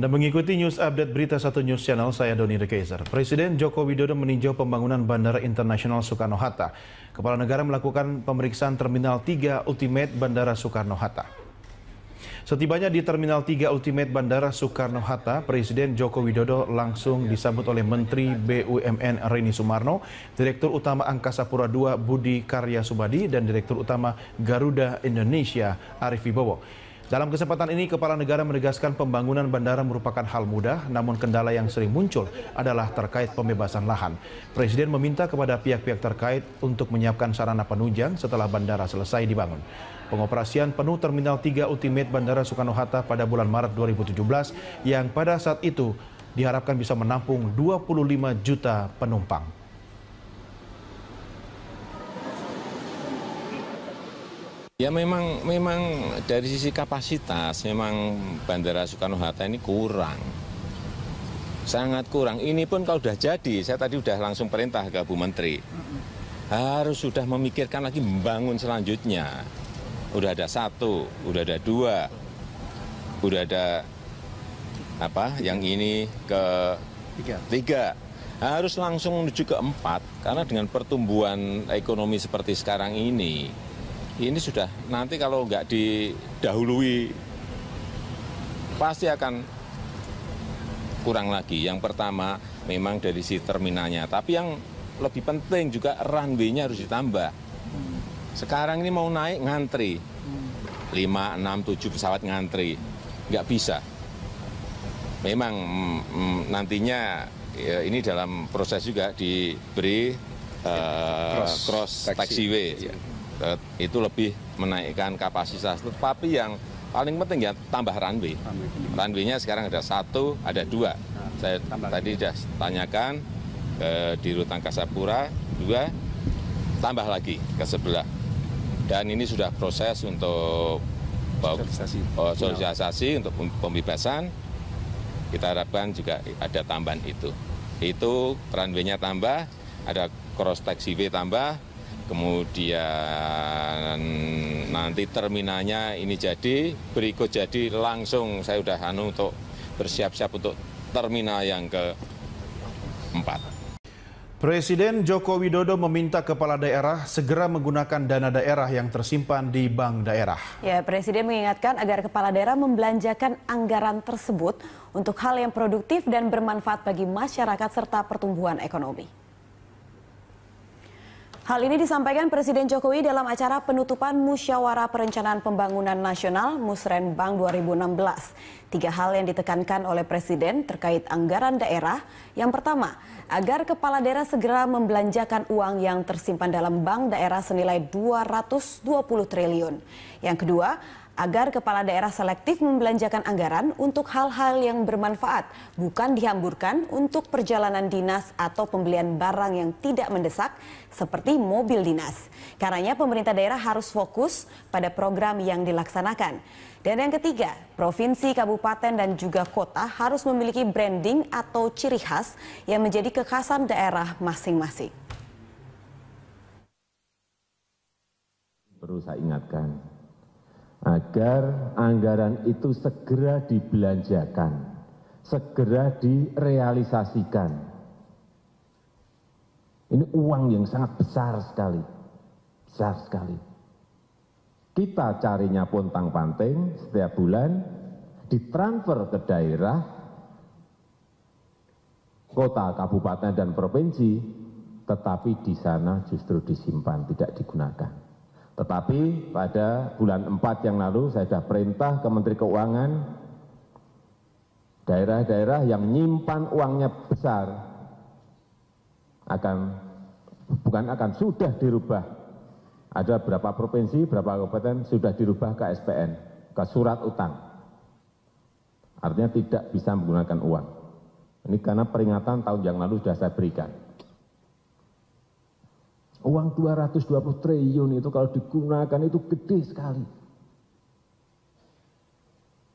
Anda mengikuti News Update Berita 1 News Channel, saya Doni De Kaiser. Presiden Joko Widodo meninjau pembangunan Bandara Internasional Soekarno-Hatta. Kepala Negara melakukan pemeriksaan Terminal 3 Ultimate Bandara Soekarno-Hatta. Setibanya di Terminal 3 Ultimate Bandara Soekarno-Hatta, Presiden Joko Widodo langsung disambut oleh Menteri BUMN Rini Sumarno, Direktur Utama Angkasa Pura II Budi Karya Sumadi, dan Direktur Utama Garuda Indonesia Arief Wibowo. Dalam kesempatan ini, Kepala Negara menegaskan pembangunan bandara merupakan hal mudah, namun kendala yang sering muncul adalah terkait pembebasan lahan. Presiden meminta kepada pihak-pihak terkait untuk menyiapkan sarana penunjang setelah bandara selesai dibangun. Pengoperasian penuh Terminal 3 Ultimate Bandara Soekarno-Hatta pada bulan Maret 2017 yang pada saat itu diharapkan bisa menampung 25 juta penumpang. Ya memang dari sisi kapasitas memang Bandara Soekarno-Hatta ini kurang, sangat kurang. Ini pun kalau sudah jadi, saya tadi sudah langsung perintah ke Bu Menteri, harus sudah memikirkan lagi membangun selanjutnya. Udah ada 1, udah ada 2, udah ada apa? Yang ini ke 3. Harus langsung menuju ke 4, karena dengan pertumbuhan ekonomi seperti sekarang ini sudah nanti kalau nggak didahului pasti akan kurang lagi. Yang pertama memang dari si terminalnya, tapi yang lebih penting juga runway-nya harus ditambah. Sekarang ini mau naik ngantri, 5, 6, 7 pesawat ngantri, nggak bisa. Memang nantinya ya, ini dalam proses juga diberi cross taxiway. Ya. Itu lebih menaikkan kapasitas, tapi yang paling penting ya tambah runway. Runway-nya sekarang ada 1, ada 2. Saya tadi sudah tanyakan di Rut Angkasa Pura 2, tambah lagi ke sebelah. Dan ini sudah proses untuk sosialisasi untuk pembebasan. Kita harapkan juga ada tambahan itu. Itu runway-nya tambah, ada cross taxiway tambah. Kemudian nanti terminalnya ini jadi, berikut jadi langsung saya sudah untuk bersiap-siap untuk terminal yang ke-4. Presiden Joko Widodo meminta kepala daerah segera menggunakan dana daerah yang tersimpan di bank daerah. Ya, Presiden mengingatkan agar kepala daerah membelanjakan anggaran tersebut untuk hal yang produktif dan bermanfaat bagi masyarakat serta pertumbuhan ekonomi. Hal ini disampaikan Presiden Jokowi dalam acara penutupan Musyawarah Perencanaan Pembangunan Nasional Musrenbang 2016. 3 hal yang ditekankan oleh Presiden terkait anggaran daerah. Yang pertama, agar kepala daerah segera membelanjakan uang yang tersimpan dalam bank daerah senilai 220 triliun. Yang kedua, agar kepala daerah selektif membelanjakan anggaran untuk hal-hal yang bermanfaat, bukan dihamburkan untuk perjalanan dinas atau pembelian barang yang tidak mendesak seperti mobil dinas. Karenanya pemerintah daerah harus fokus pada program yang dilaksanakan. Dan yang ketiga, provinsi, kabupaten, dan juga kota harus memiliki branding atau ciri khas yang menjadi kekhasan daerah masing-masing. Perlu saya ingatkan, agar anggaran itu segera dibelanjakan, segera direalisasikan. Ini uang yang sangat besar sekali, besar sekali. Kita carinya pontang-panting setiap bulan, ditransfer ke daerah, kota, kabupaten, dan provinsi, tetapi di sana justru disimpan, tidak digunakan. Tetapi pada bulan 4 yang lalu saya sudah perintah ke Menteri Keuangan, daerah-daerah yang menyimpan uangnya besar sudah dirubah. Ada berapa provinsi, berapa kabupaten sudah dirubah ke SPN, ke surat utang. Artinya tidak bisa menggunakan uang. Ini karena peringatan tahun yang lalu sudah saya berikan. Uang 220 triliun itu kalau digunakan itu gede sekali.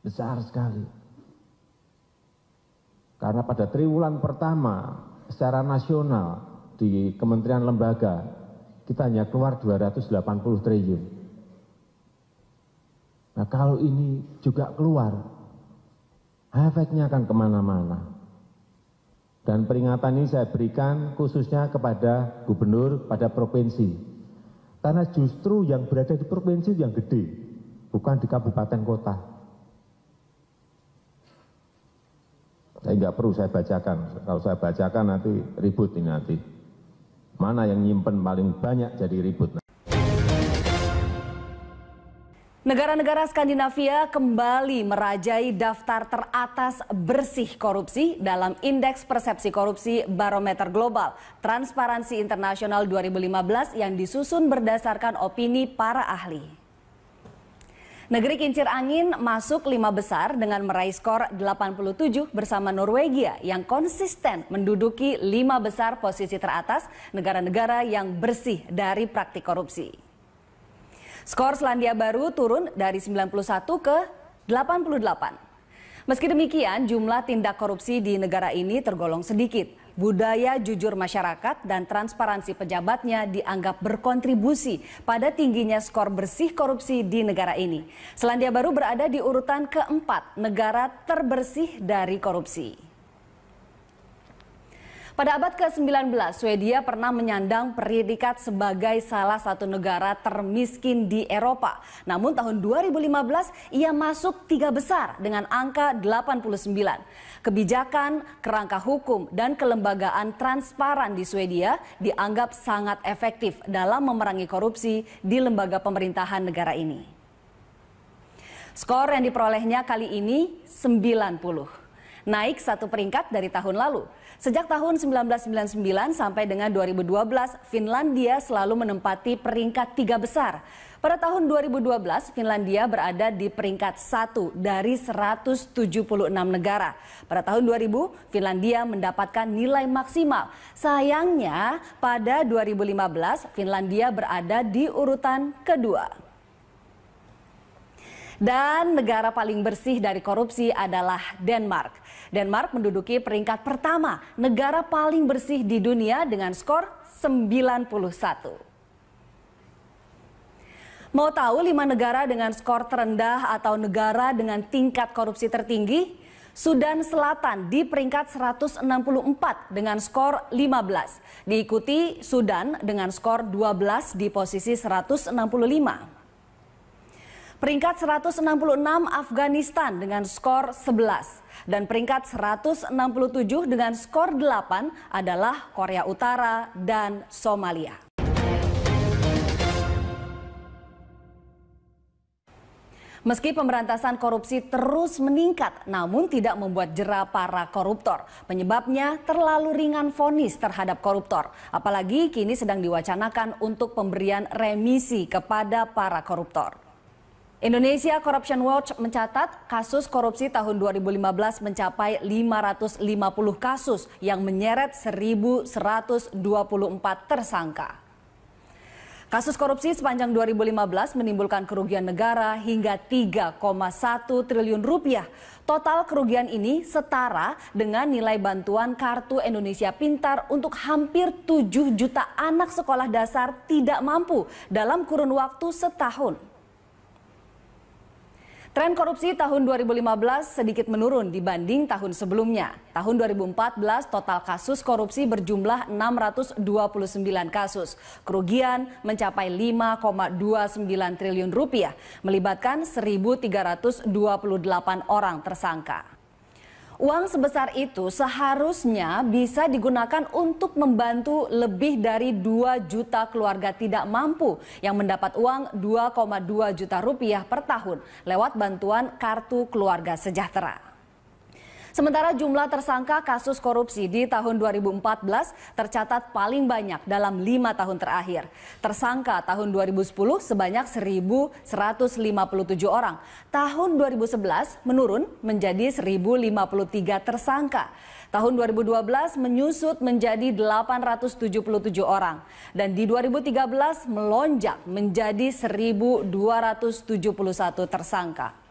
Besar sekali. Karena pada triwulan pertama secara nasional di kementerian lembaga kita hanya keluar 280 triliun. Nah kalau ini juga keluar, efeknya akan kemana-mana. Dan peringatan ini saya berikan khususnya kepada gubernur, pada provinsi. Karena justru yang berada di provinsi yang gede, bukan di kabupaten kota. Saya nggak perlu saya bacakan, kalau saya bacakan nanti ribut ini nanti. Mana yang nyimpen paling banyak jadi ribut. Negara-negara Skandinavia kembali merajai daftar teratas bersih korupsi dalam Indeks Persepsi Korupsi Barometer Global Transparansi Internasional 2015 yang disusun berdasarkan opini para ahli. Negeri kincir angin masuk 5 besar dengan meraih skor 87 bersama Norwegia yang konsisten menduduki 5 besar posisi teratas negara-negara yang bersih dari praktik korupsi. Skor Selandia Baru turun dari 91 ke 88. Meski demikian, jumlah tindak korupsi di negara ini tergolong sedikit. Budaya jujur masyarakat dan transparansi pejabatnya dianggap berkontribusi pada tingginya skor bersih korupsi di negara ini. Selandia Baru berada di urutan keempat negara terbersih dari korupsi. Pada abad ke-19, Swedia pernah menyandang predikat sebagai salah satu negara termiskin di Eropa. Namun tahun 2015 ia masuk 3 besar dengan angka 89. Kebijakan, kerangka hukum, dan kelembagaan transparan di Swedia dianggap sangat efektif dalam memerangi korupsi di lembaga pemerintahan negara ini. Skor yang diperolehnya kali ini 90. Naik 1 peringkat dari tahun lalu. Sejak tahun 1999 sampai dengan 2012, Finlandia selalu menempati peringkat 3 besar. Pada tahun 2012, Finlandia berada di peringkat 1 dari 176 negara. Pada tahun 2000, Finlandia mendapatkan nilai maksimal. Sayangnya, pada 2015, Finlandia berada di urutan kedua. Dan negara paling bersih dari korupsi adalah Denmark. Denmark menduduki peringkat pertama, negara paling bersih di dunia dengan skor 91. Mau tahu 5 negara dengan skor terendah atau negara dengan tingkat korupsi tertinggi? Sudan Selatan di peringkat 164 dengan skor 15. Diikuti Sudan dengan skor 12 di posisi 165. Peringkat 166 Afghanistan dengan skor 11 dan peringkat 167 dengan skor 8 adalah Korea Utara dan Somalia. Meski pemberantasan korupsi terus meningkat, namun tidak membuat jera para koruptor. Penyebabnya terlalu ringan vonis terhadap koruptor. Apalagi kini sedang diwacanakan untuk pemberian remisi kepada para koruptor. Indonesia Corruption Watch mencatat kasus korupsi tahun 2015 mencapai 550 kasus yang menyeret 1.124 tersangka. Kasus korupsi sepanjang 2015 menimbulkan kerugian negara hingga 3,1 triliun rupiah. Total kerugian ini setara dengan nilai bantuan Kartu Indonesia Pintar untuk hampir 7 juta anak sekolah dasar tidak mampu dalam kurun waktu setahun. Tren korupsi tahun 2015 sedikit menurun dibanding tahun sebelumnya. Tahun 2014 total kasus korupsi berjumlah 629 kasus. Kerugian mencapai 5,29 triliun rupiah, melibatkan 1.328 orang tersangka. Uang sebesar itu seharusnya bisa digunakan untuk membantu lebih dari 2 juta keluarga tidak mampu yang mendapat uang 2,2 juta rupiah per tahun lewat bantuan Kartu Keluarga Sejahtera. Sementara jumlah tersangka kasus korupsi di tahun 2014 tercatat paling banyak dalam 5 tahun terakhir. Tersangka tahun 2010 sebanyak 1.157 orang. Tahun 2011 menurun menjadi 1.053 tersangka. Tahun 2012 menyusut menjadi 877 orang. Dan di 2013 melonjak menjadi 1.271 tersangka.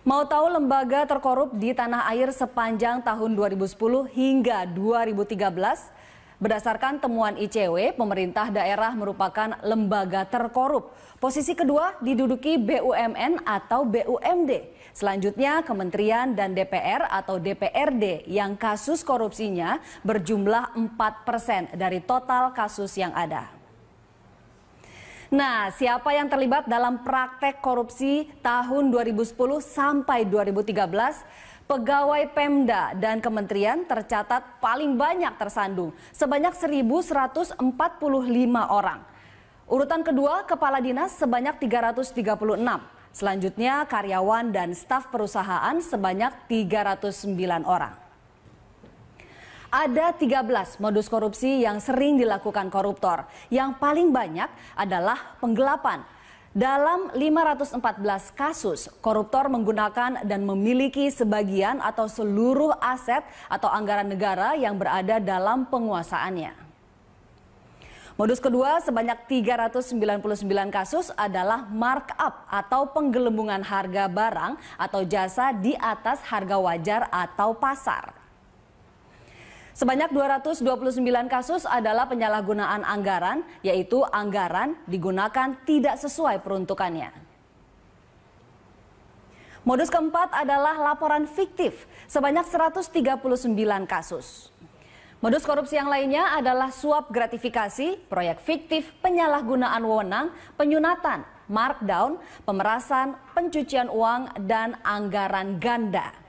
Mau tahu lembaga terkorup di tanah air sepanjang tahun 2010 hingga 2013? Berdasarkan temuan ICW, pemerintah daerah merupakan lembaga terkorup. Posisi kedua diduduki BUMN atau BUMD. Selanjutnya Kementerian dan DPR atau DPRD yang kasus korupsinya berjumlah 4% dari total kasus yang ada. Nah, siapa yang terlibat dalam praktek korupsi tahun 2010 sampai 2013? Pegawai Pemda dan kementerian tercatat paling banyak tersandung, sebanyak 1.145 orang. Urutan kedua, kepala dinas sebanyak 336. Selanjutnya, karyawan dan staf perusahaan sebanyak 309 orang. Ada 13 modus korupsi yang sering dilakukan koruptor. Yang paling banyak adalah penggelapan. Dalam 514 kasus, koruptor menggunakan dan memiliki sebagian atau seluruh aset atau anggaran negara yang berada dalam penguasaannya. Modus kedua sebanyak 399 kasus adalah markup atau penggelembungan harga barang atau jasa di atas harga wajar atau pasar. Sebanyak 229 kasus adalah penyalahgunaan anggaran, yaitu anggaran digunakan tidak sesuai peruntukannya. Modus keempat adalah laporan fiktif, sebanyak 139 kasus. Modus korupsi yang lainnya adalah suap gratifikasi, proyek fiktif, penyalahgunaan wewenang, penyunatan, markdown, pemerasan, pencucian uang, dan anggaran ganda.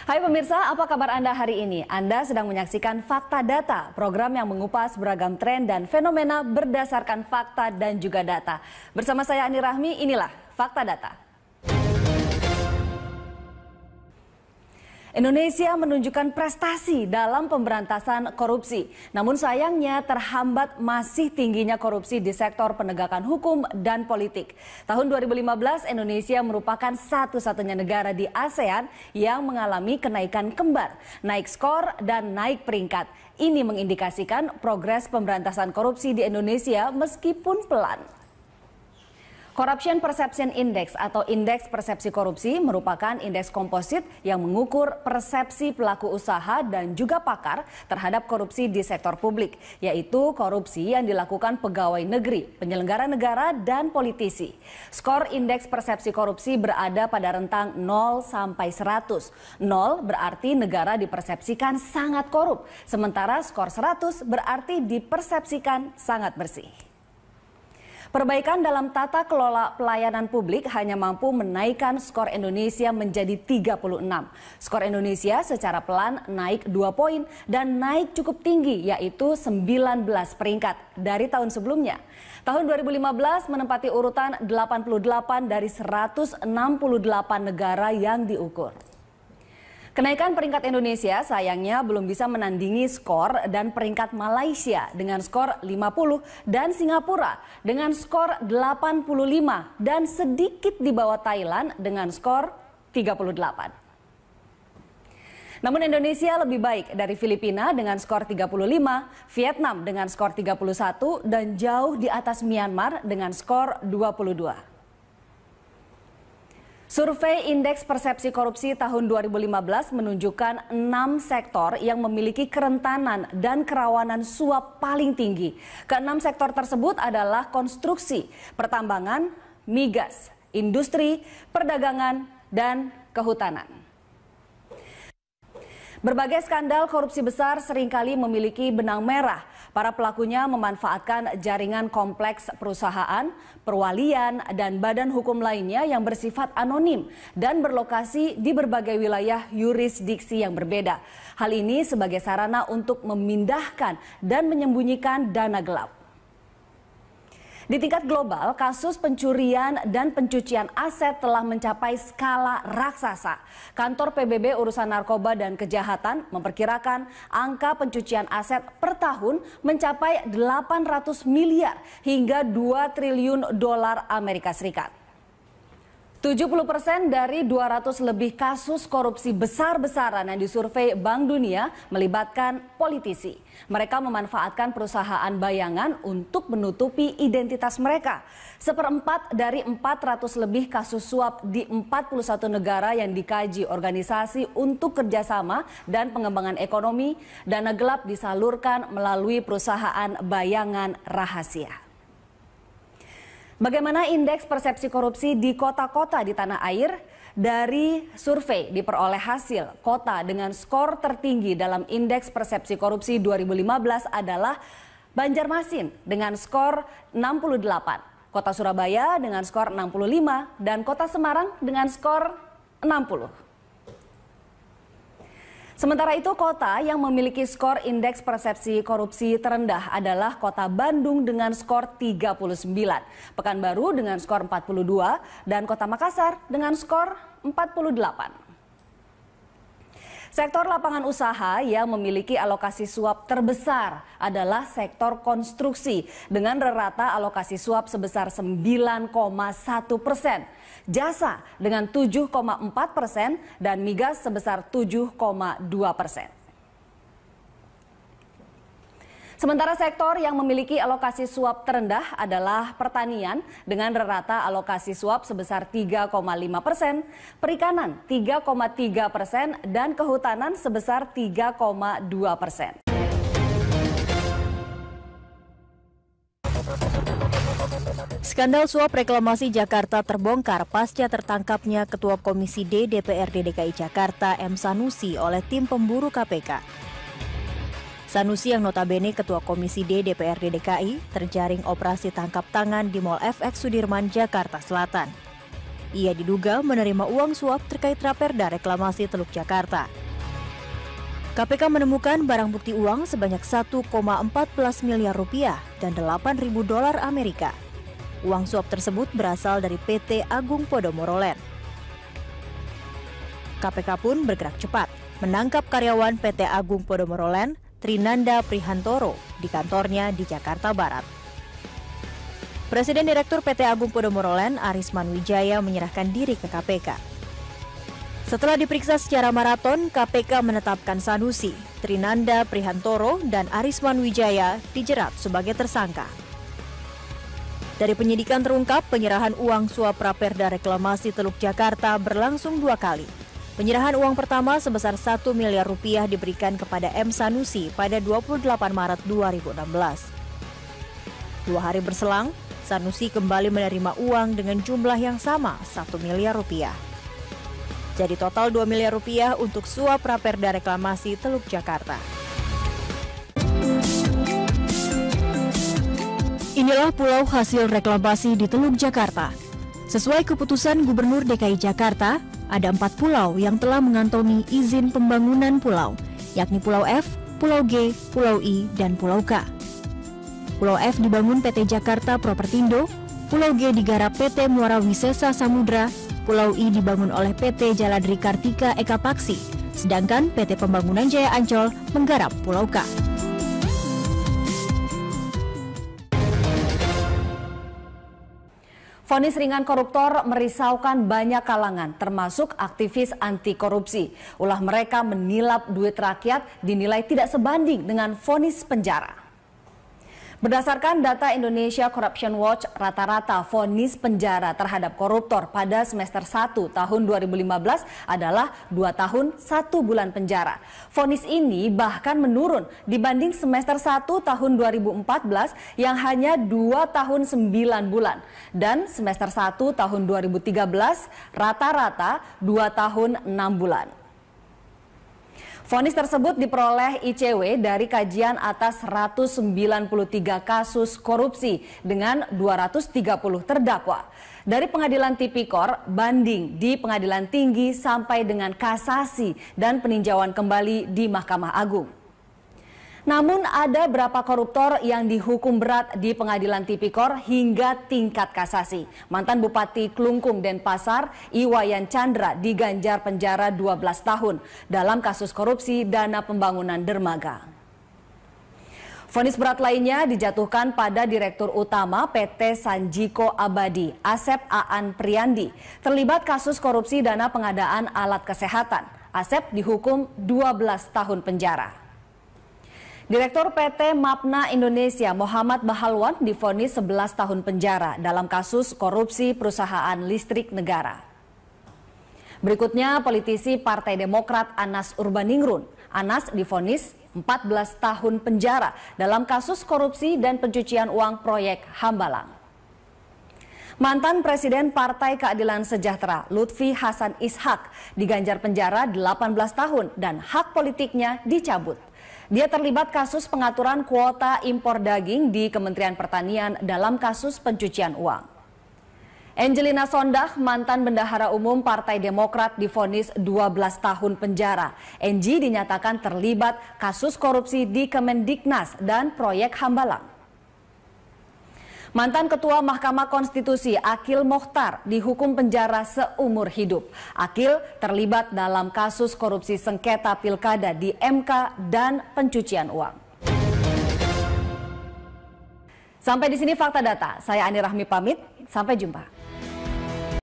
Hai pemirsa, apa kabar Anda hari ini? Anda sedang menyaksikan Fakta Data, program yang mengupas beragam tren dan fenomena berdasarkan fakta dan juga data. Bersama saya Ani Rahmi, inilah Fakta Data. Indonesia menunjukkan prestasi dalam pemberantasan korupsi. Namun sayangnya terhambat masih tingginya korupsi di sektor penegakan hukum dan politik. Tahun 2015 Indonesia merupakan satu-satunya negara di ASEAN yang mengalami kenaikan kembar, naik skor dan naik peringkat. Ini mengindikasikan progres pemberantasan korupsi di Indonesia meskipun pelan. Corruption Perception Index atau Indeks Persepsi Korupsi merupakan indeks komposit yang mengukur persepsi pelaku usaha dan juga pakar terhadap korupsi di sektor publik, yaitu korupsi yang dilakukan pegawai negeri, penyelenggara negara, dan politisi. Skor Indeks Persepsi Korupsi berada pada rentang 0 sampai 100. 0 berarti negara dipersepsikan sangat korup, sementara skor 100 berarti dipersepsikan sangat bersih. Perbaikan dalam tata kelola pelayanan publik hanya mampu menaikkan skor Indonesia menjadi 36. Skor Indonesia secara pelan naik 2 poin dan naik cukup tinggi, yaitu 19 peringkat dari tahun sebelumnya. Tahun 2015 menempati urutan 88 dari 168 negara yang diukur. Kenaikan peringkat Indonesia sayangnya belum bisa menandingi skor dan peringkat Malaysia dengan skor 50 dan Singapura dengan skor 85 dan sedikit di bawah Thailand dengan skor 38. Namun Indonesia lebih baik dari Filipina dengan skor 35, Vietnam dengan skor 31 dan jauh di atas Myanmar dengan skor 22. Survei Indeks Persepsi Korupsi tahun 2015 menunjukkan 6 sektor yang memiliki kerentanan dan kerawanan suap paling tinggi. Ke-6 sektor tersebut adalah konstruksi, pertambangan, migas, industri, perdagangan, dan kehutanan. Berbagai skandal korupsi besar seringkali memiliki benang merah. Para pelakunya memanfaatkan jaringan kompleks perusahaan, perwalian, dan badan hukum lainnya yang bersifat anonim dan berlokasi di berbagai wilayah yurisdiksi yang berbeda. Hal ini sebagai sarana untuk memindahkan dan menyembunyikan dana gelap. Di tingkat global, kasus pencurian dan pencucian aset telah mencapai skala raksasa. Kantor PBB Urusan Narkoba dan Kejahatan memperkirakan angka pencucian aset per tahun mencapai 800 miliar hingga 2 triliun dolar Amerika Serikat. 70% dari 200 lebih kasus korupsi besar-besaran yang disurvei Bank Dunia melibatkan politisi. Mereka memanfaatkan perusahaan bayangan untuk menutupi identitas mereka. Seperempat dari 400 lebih kasus suap di 41 negara yang dikaji Organisasi untuk Kerjasama dan Pengembangan Ekonomi, dana gelap disalurkan melalui perusahaan bayangan rahasia. Bagaimana indeks persepsi korupsi di kota-kota di tanah air? Dari survei diperoleh hasil kota dengan skor tertinggi dalam indeks persepsi korupsi 2015 adalah Banjarmasin dengan skor 68, Kota Surabaya dengan skor 65, dan Kota Semarang dengan skor 60. Sementara itu, kota yang memiliki skor indeks persepsi korupsi terendah adalah Kota Bandung dengan skor 39, Pekanbaru dengan skor 42, dan Kota Makassar dengan skor 48. Sektor lapangan usaha yang memiliki alokasi suap terbesar adalah sektor konstruksi dengan rata alokasi suap sebesar 9,1%, jasa dengan 7,4% dan migas sebesar 7,2%. Sementara sektor yang memiliki alokasi suap terendah adalah pertanian dengan rata alokasi suap sebesar 3,5%, perikanan 3,3% dan kehutanan sebesar 3,2%. Skandal suap reklamasi Jakarta terbongkar pasca tertangkapnya Ketua Komisi D DPRD DKI Jakarta M. Sanusi oleh tim pemburu KPK. Sanusi yang notabene Ketua Komisi D DPRD DKI terjaring operasi tangkap tangan di Mall FX Sudirman, Jakarta Selatan. Ia diduga menerima uang suap terkait raperda reklamasi Teluk Jakarta. KPK menemukan barang bukti uang sebanyak 1,14 miliar rupiah dan 8.000 dolar Amerika. Uang suap tersebut berasal dari PT Agung Podomoro Land. KPK pun bergerak cepat menangkap karyawan PT Agung Podomoro Land Trinanda Prihantoro di kantornya di Jakarta Barat. Presiden Direktur PT Agung Podomoro Land Arisman Wijaya menyerahkan diri ke KPK. Setelah diperiksa secara maraton, KPK menetapkan Sanusi, Trinanda Prihantoro, dan Arisman Wijaya dijerat sebagai tersangka. Dari penyidikan terungkap penyerahan uang suap raperda reklamasi Teluk Jakarta berlangsung 2 kali. Penyerahan uang pertama sebesar 1 miliar rupiah diberikan kepada M. Sanusi pada 28 Maret 2016. 2 hari berselang, Sanusi kembali menerima uang dengan jumlah yang sama, 1 miliar rupiah. Jadi total 2 miliar rupiah untuk suap raperda reklamasi Teluk Jakarta. Inilah pulau hasil reklamasi di Teluk Jakarta. Sesuai keputusan Gubernur DKI Jakarta, ada 4 pulau yang telah mengantongi izin pembangunan pulau, yakni Pulau F, Pulau G, Pulau I, dan Pulau K. Pulau F dibangun PT Jakarta Propertindo, Pulau G digarap PT Muara Wisesa Samudra, Pulau I dibangun oleh PT Jaladri Kartika Eka Paksi, sedangkan PT Pembangunan Jaya Ancol menggarap Pulau K. Vonis ringan koruptor merisaukan banyak kalangan, termasuk aktivis anti korupsi. Ulah mereka menilap duit rakyat dinilai tidak sebanding dengan vonis penjara. Berdasarkan data Indonesia Corruption Watch, rata-rata vonis penjara terhadap koruptor pada semester 1 tahun 2015 adalah 2 tahun 1 bulan penjara. Vonis ini bahkan menurun dibanding semester 1 tahun 2014 yang hanya 2 tahun 9 bulan. Dan semester 1 tahun 2013 rata-rata 2 tahun 6 bulan. Vonis tersebut diperoleh ICW dari kajian atas 193 kasus korupsi dengan 230 terdakwa. Dari Pengadilan Tipikor, banding di Pengadilan Tinggi sampai dengan kasasi dan peninjauan kembali di Mahkamah Agung. Namun ada berapa koruptor yang dihukum berat di Pengadilan Tipikor hingga tingkat kasasi. Mantan Bupati Klungkung Denpasar, Iwayan Chandra diganjar penjara 12 tahun dalam kasus korupsi dana pembangunan dermaga. Vonis berat lainnya dijatuhkan pada Direktur Utama PT Sanjiko Abadi, Asep Aan Priyandi, terlibat kasus korupsi dana pengadaan alat kesehatan. Asep dihukum 12 tahun penjara. Direktur PT Mapna Indonesia Muhammad Bahalwan divonis 11 tahun penjara dalam kasus korupsi perusahaan listrik negara. Berikutnya politisi Partai Demokrat Anas Urbaningrum. Anas divonis 14 tahun penjara dalam kasus korupsi dan pencucian uang proyek Hambalang. Mantan Presiden Partai Keadilan Sejahtera Lutfi Hasan Ishak diganjar penjara 18 tahun dan hak politiknya dicabut. Dia terlibat kasus pengaturan kuota impor daging di Kementerian Pertanian dalam kasus pencucian uang. Angelina Sondah, mantan Bendahara Umum Partai Demokrat, divonis 12 tahun penjara. Enji dinyatakan terlibat kasus korupsi di Kemendiknas dan proyek Hambalang. Mantan Ketua Mahkamah Konstitusi Akil Mokhtar dihukum penjara seumur hidup. Akil terlibat dalam kasus korupsi sengketa pilkada di MK dan pencucian uang. Sampai di sini fakta data. Saya Ani Rahmi pamit, sampai jumpa.